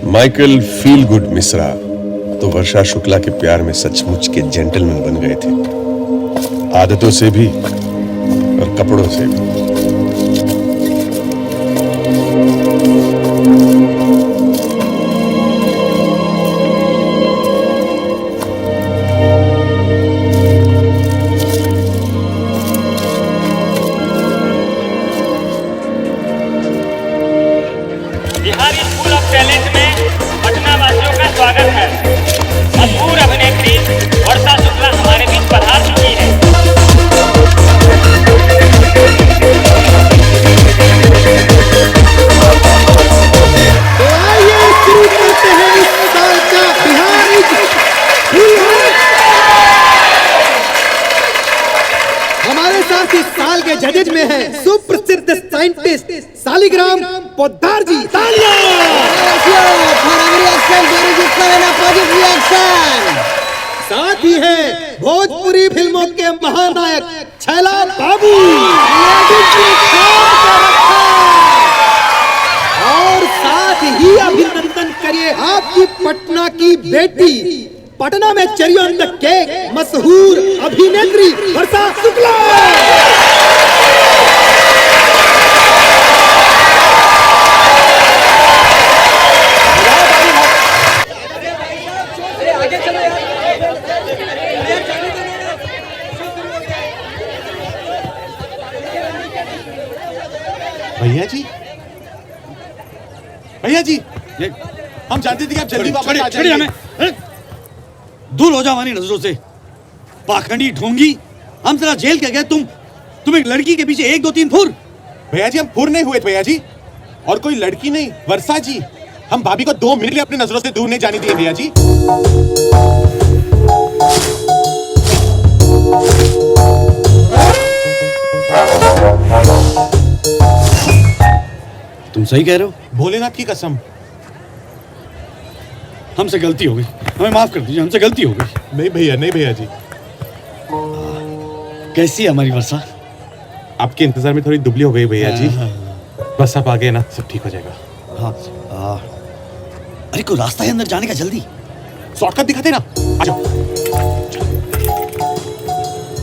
Michael feel good Mishra तो वर्षा शुक्ला के प्यार में सचमुच के जेंटलमैन बन गए थे, आदतों से भी और कपड़ों से भी। बिहारी स्कूल ऑफ टैलेंट में पटना वासियों का स्वागत है। मशहूर अभिनेत्री वर्षा शुक्ला हमारे बीच पधार चुकी है। तो आइए शुरू करते हैं इस साल का बिहारी हमारे साथ इस साल के जजेज में है सुप्रसिद्ध साइंटिस्ट सालिग्राम पोद्दार जी। तालियां! साथ ही है भोजपुरी फिल्मों के महानायक छैला बाबू और साथ ही अभिनंदन करिए आपकी पटना की बेटी, पटना में चेरी ऑन द केक मशहूर अभिनेत्री वर्षा शुक्ला। भैया जी हम जानते थे कि आप जल्दी वापस आ जाएंगे। हमें दूर हो जाओ हमारी नजरों से, पाखंडी ढोंगी। हम जरा जेल के गए, तुम एक लड़की के पीछे 1 2 3 फुर। भैया जी हम फुर नहीं हुए भैया जी, और कोई लड़की नहीं, वर्षा जी। हम भाभी को 2 मिनट लिए अपनी नजरों से दूर नहीं जाने दिए भैया जी। तुम सही कह रहे हो। भोलेनाथ की कसम, हमसे गलती हो गई, हमें माफ कर दीजिए, हमसे गलती हो गई। नहीं भैया जी। कैसी है हमारी वर्षा? आपके इंतजार में थोड़ी दुबली हो गई भैया जी। बस आप आ गए ना, सब ठीक हो जाएगा। हाँ। अरे कोई रास्ता है अंदर जाने का, जल्दी शॉर्टकट दिखाते ना, आ जाओ।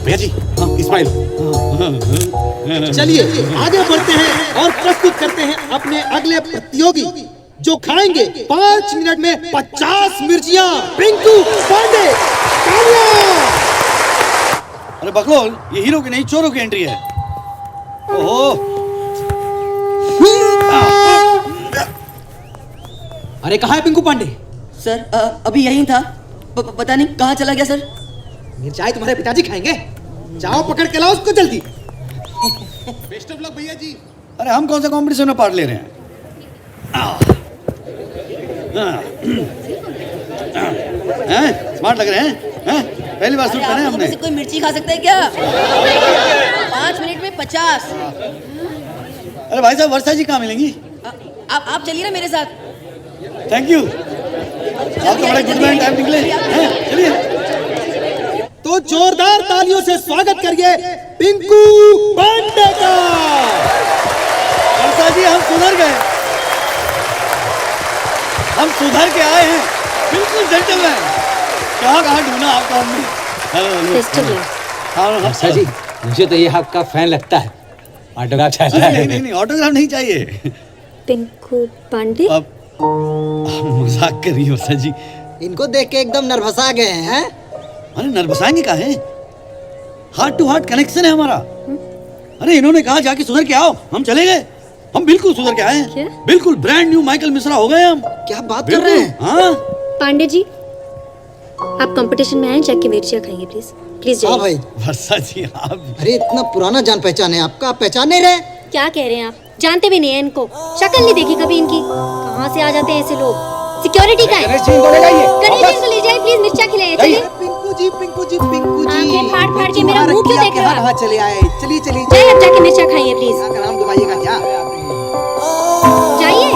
भैया जी इस्माइल, चलिए आगे बढ़ते हैं और प्रस्तुत करते हैं अपने अगले प्रतियोगी जो खाएंगे 5 मिनट में 50 मिर्चियां, पिंकू पांडे। अरे बकलोल, ये हीरो की नहीं चोरों की एंट्री है। ओहो, अरे कहाँ है पिंकू पांडे? सर अभी यहीं था, पता नहीं कहाँ चला गया सर। मिर्चाई तुम्हारे पिताजी खाएंगे, जाओ पकड़ के लाओ उसको जल्दी। बेस्ट ऑफ लक भैया जी। अरे हम कौन सा कंपटीशन में पार्ट ले रहे हैं? स्मार्ट लग रहे हैं? पहली बार शूट कर रहे हैं हमने। कोई मिर्ची खा सकता है क्या? 5 मिनट में 50। अरे भाई साहब, वर्षा जी कहाँ मिलेंगी? आप चलिए ना मेरे साथ। थैंक यू, आप तो बड़े गुड मैन टाइम निकले। चलिए तो जोरदार तालियों से स्वागत करिए पिंकू पांडे का। वर्षा जी हम सुधर गए, हम सुधर के आए हैं, बिल्कुल जेंटलमैन। कहाँ ढूंढा आपको हमने। वर्षा जी, मुझे तो ये आपका फैन लगता है। ऑटोग्राफ चाहिए? नहीं, ऑटोग्राफ नहीं चाहिए। पिंकू पांडे? अब मजाक कर रही हो वर्षा जी? इनको देख के एकदम नर्वसा गए हैं। अरे नर्वसाएंगे का है, हार्ट टू हार्ट कनेक्शन है हमारा। अरे इन्होंने कहा जाके सुधर के आओ, हम चले गए। हम बिल्कुल सुधर के आए हैं, बिल्कुल ब्रांड न्यू माइकल मिश्रा हो गए हम। क्या बात कर रहे हैं? हाँ पांडे जी, आप कंपटीशन में आए, जाके मिर्चियाँ खाएंगे प्लीज प्लीज जाइए। हाँ भाई। वर्षा जी आप, अरे इतना पुराना जान पहचान है आपका, आप पहचान नहीं रहे? क्या कह रहे हैं आप? जानते भी नहीं है इनको, शक्ल नहीं देखी कभी इनकी। कहाँ से आ जाते हैं ऐसे लोग? सिक्योरिटी का है, गणेश जी को ले जाइए प्लीज, मिर्चियाँ खिलाइए। चलिए पिंकू जी आंखें फाड़ फाड़ के मेरा मुंह क्यों देख रहा है? कहाँ चले आए? चलिए जाइए, अब जाके मिर्चियाँ खाइए प्लीज। नाम दबाइएगा क्या? जाइए।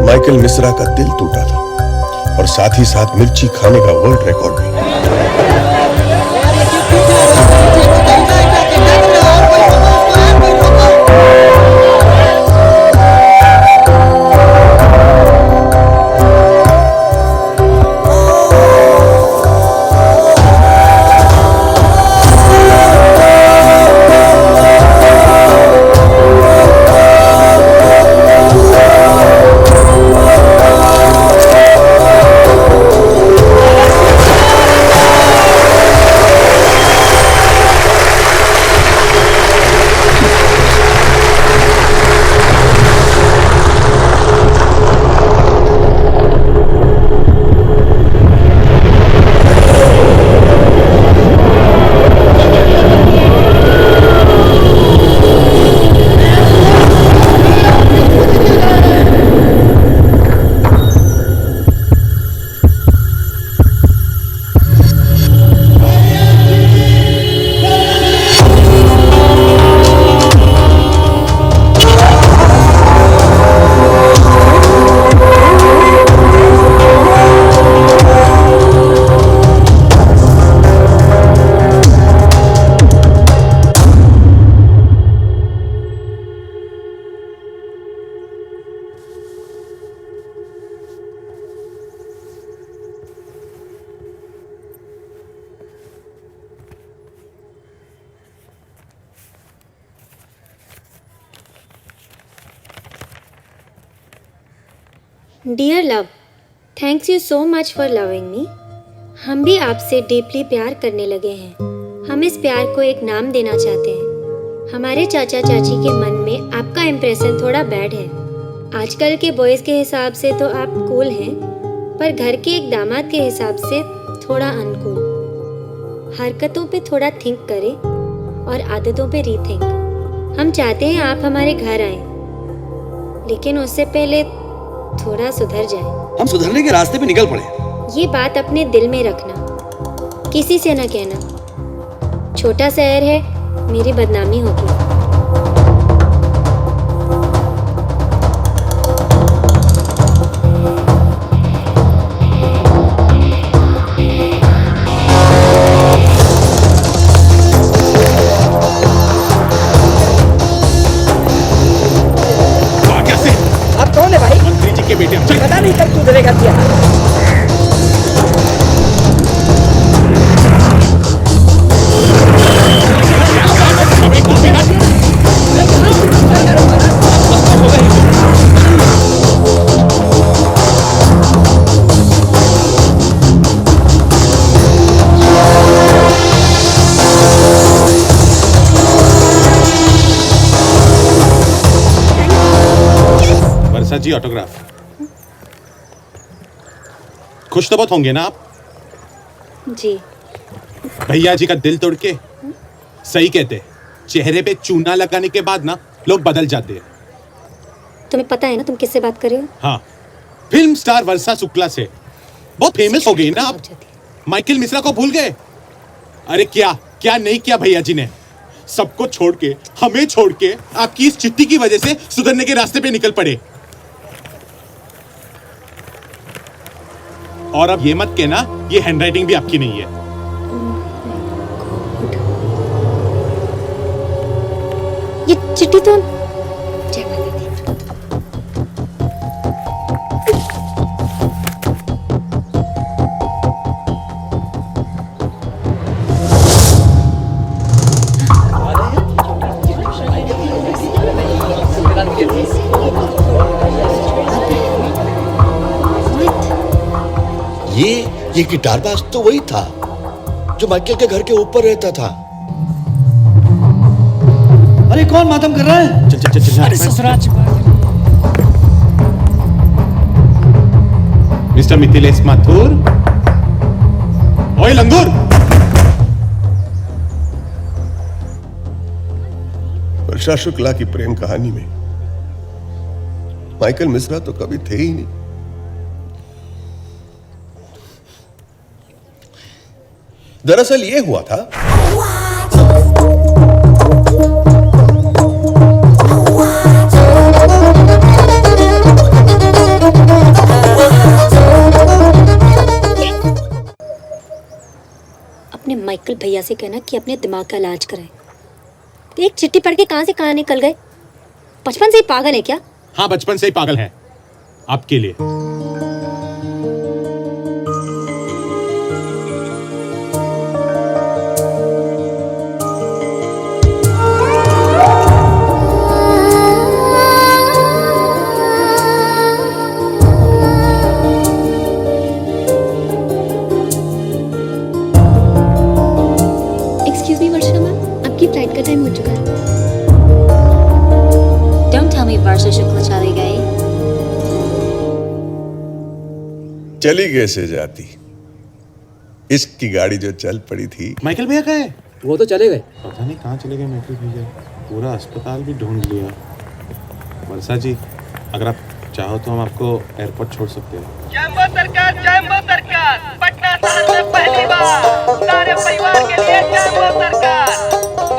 माइकल मिश्रा का दिल टूटा था और साथ ही साथ मिर्ची खाने का वर्ल्ड रिकॉर्ड भी। Dear love, thanks you so much for loving me. हम भी आपसे डीपली प्यार करने लगे हैं। हम इस प्यार को एक नाम देना चाहते हैं। हमारे चाचा चाची के मन में आपका इम्प्रेशन थोड़ा बैड है। आजकल के बॉयज़ के हिसाब से तो आप कूल हैं, पर घर के एक दामाद के हिसाब से थोड़ा अनकूल। हरकतों पे थोड़ा थिंक करें और आदतों पे रीथिंक। हम चाहते हैं आप हमारे घर आएं, लेकिन उससे पहले थोड़ा सुधर जाए। हम सुधरने के रास्ते पे निकल पड़े। ये बात अपने दिल में रखना, किसी से ना कहना। छोटा शहर है, मेरी बदनामी होगी। आप कौन है भाई? मंत्री जी के बेटे हम। चल। पता नहीं कब सुधरेगा क्या। वर्षा जी ऑटोग्राफ। खुश तो बहुत होंगे ना आप? जी। भैया जी का दिल तोड़ के। सही कहते, चेहरे पे चूना लगाने के बाद ना लोग बदल जाते हैं। तुम्हें पता है ना तुम किससे बात कर रहे हो? हाँ, फिल्म स्टार वर्षा शुक्ला से। बहुत फेमस हो गई ना आप। माइकल मिश्रा को भूल गए? अरे क्या क्या नहीं किया भैया जी ने। सबको छोड़ के, हमें छोड़ के आपकी इस चिट्ठी की वजह से सुधरने के रास्ते पे निकल पड़े। और अब ये मत कहना ये हैंडराइटिंग भी आपकी नहीं है। ये चिट्ठी तो जय माता दी। ये गिटार बाज तो वही था जो माइकल के घर के ऊपर रहता था। अरे कौन मातम कर रहा है? चल चल चल चल। अरे ससुराल मिस्टर मिथिलेश माथुर। ओए लंगूर। वर्षा शुक्ला की प्रेम कहानी में माइकल मिश्रा तो कभी थे ही नहीं। दरअसल ये हुआ था, माइकल भैया से कहना कि अपने दिमाग का इलाज कराए। एक चिट्ठी पढ़ के कहाँ से कहाँ निकल गए? बचपन से ही पागल है क्या? हाँ, बचपन से ही पागल है आपके लिए। एक्सक्यूज मी वर्षा मैम, आपकी फ्लाइट का टाइम हो चुका है। Don't tell me वर्षा शुक्ला चली गई। चली कैसे जाती? इश्क की गाड़ी जो चल पड़ी थी। माइकल भैया कहाँ है? वो तो चले गए। पता नहीं कहाँ चले गए माइकल भैया। पूरा अस्पताल भी ढूंढ लिया। वर्षा जी, अगर आप चाहो तो हम आपको एयरपोर्ट छोड़ सकते हैं। जम्बो सरकार पटना शहर में पहली बार सारे परिवार के लिए जम्बो सरकार,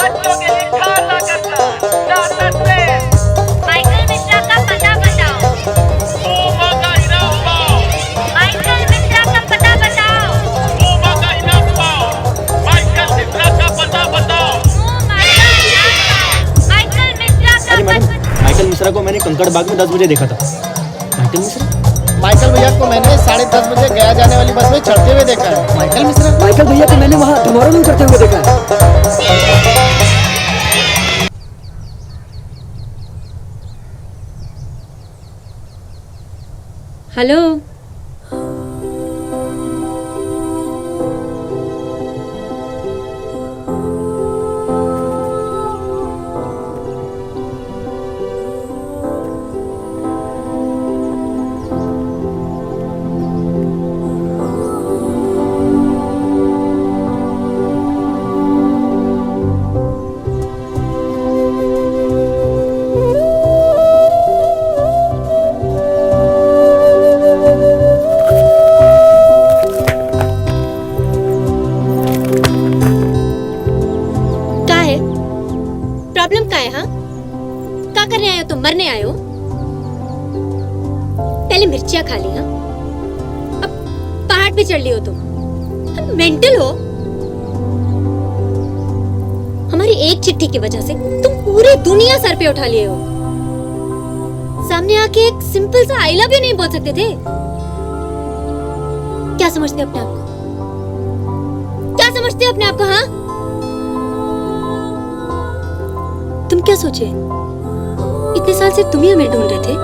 बच्चों के लिए खाना करना माइकल मिश्रा का पता बताओ। माइकल मिश्रा का पता बताओ। माइकल मिश्रा का पता बताओ। माइकल मिश्रा अरे मैडम, माइकल मिश्रा को मैंने कंकड़ बाग में 10 बजे देखा था। माइकल मिश्रा? माइकल भैया को मैंने 10:30 बजे गया जाने वाली बस में चढ़ते हुए देखा है। माइकल मिश्रा? माइकल भैया को मैंने वहाँ धमारों करते हुए देखा है। हेलो, प्रॉब्लम क्या है? हाँ, क्या करने आए हो तुम? मरने आए हो? पहले मिर्चियाँ खा ली, हाँ, अब पहाड़ पे चढ़ ली हो तुम। मेंटल हो? हमारी एक चिट्ठी की वजह से तुम पूरी दुनिया सर पे उठा लिए हो। सामने आके एक सिंपल सा आई लव यू नहीं बोल सकते थे? क्या समझते अपने आप को? क्या समझते अपने आप को? हाँ, तुम क्या सोचे? इतने साल से तुम ही हमें ढूंढ रहे थे।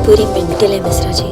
पूरी मेंटल है मिश्रा जी।